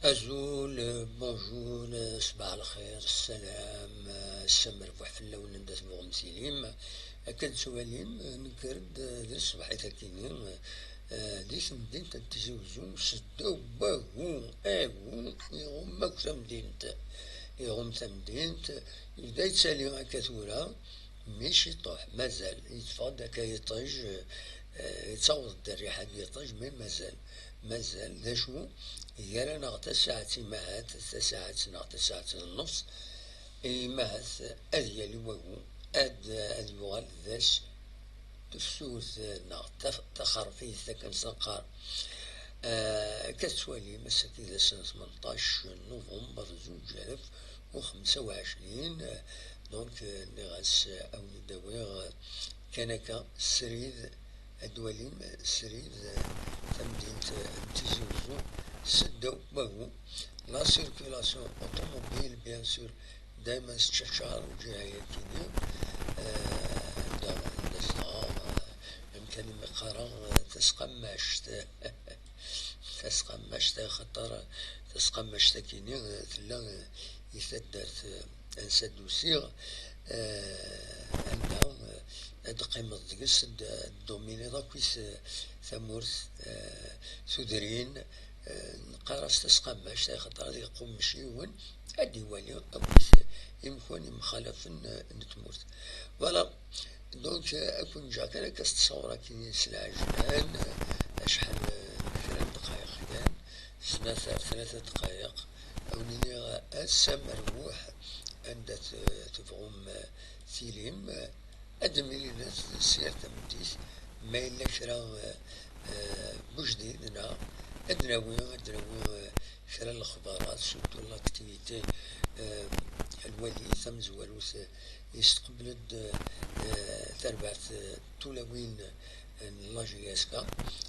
أزول بونجور صباح الخير السلام السمر بوحفلة ونندس بغمسيليم أكد سواليم نكرد ذي الصباح ثاكيني ديس مدينة تزوزو سدو باهو اهو يغم مكسا مدينة يغم تمدينة يبدا يتسالي هكا ثورة ماشي يطوح مازال يتفاض هكا يطيج يتصوت الدري حق يطيج مي مازال ذا شو يالا نغتا الساعة معاد ساعة نغتا ساعة النص معاد أذيالي وهو أد يغال ذاش تفسوس نغتا تخرفي ذاك سنقار كتسوالي مساكي ذا سنة 18 نوفمبر 2025 دونك نغاس أو نداويغ كانكا سريد الدولين سريد تمدينة تيزوزو سدو باهو لا سيركولاسيون اوتوموبيل بيان سور دايما استشعار جهة كينيا دازنا يمكن مقارا تسقمشت خطر تسقمشت كينيا تلا يثدرت انسد وسيغ عندهم قيمة دقس الدوميني ضاكويس ثمورث سودرين قارس تسقماش خاطر غادي يقوم مشيون ادي والي اكويس يمكن مخالف نتمورت فوالا دونك اكون جا كان كتصور كي سلع جنان شحال 3 دقائق كان سنة 3 دقائق أونيني السمر روح عند تفغم فيلم أدمي لنا سير تمديس ما إلا شرا بوجديدنا أدناوي شرا الأخبارات سورتو لاكتيفيتي الوالي ثم زوالوس يستقبل تربعت طولوين لاجياسكا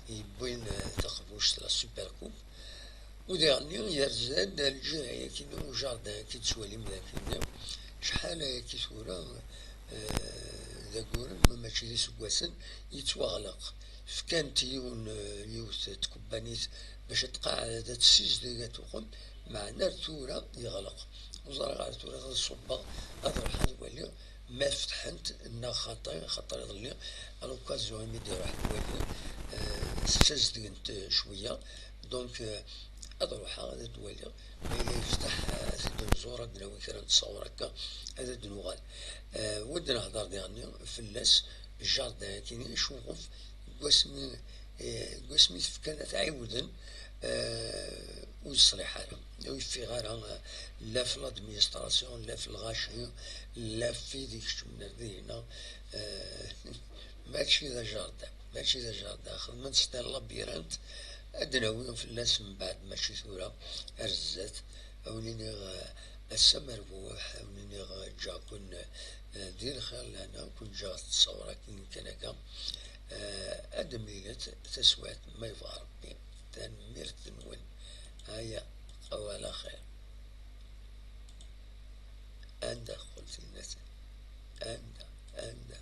يبوين تخبوش لا سوبر كوب وديرني يرزاد الجهة كينو جاردان كي تسوالي مذاكينا شحال كي ثورة ذا قورن ماشي دي سكواسن يتوغلق فكانت يوث تكبانيت باش تقاعد تسيج ديغا تقوم مع نار ثورة يغلق وزارة غير ثورة الصبا أضر حد ولي ما فتحنت إنا خاطر يظلي الوكازيون ميدير واحد ولي سجدت شوية دونك أضروح هذا الدولي ما إلا يفتح الدنزورة دناوي كرا نتصور هكا هذا الدنوغال ودنا هضر ديالنا فلاس الجاردان كاين يشوف قسمي فكانت تعاودن ويصلح حالهم ويفي غير لا في لادمينستراسيون لا في الغاشي لا في ديك من هنا ماشي ذا جاردان خدمت ستان لابيرانت أدناوي في الناس من بعد ماشي ثورة أرزات أونيني السمر بوح أونيني جا كن دير خير لنا كن جا تصورة كين كنكا أدميلت تسوات ما يبغى ربي تنميرت نون هيا أولا خير عندك قلت الناس عندك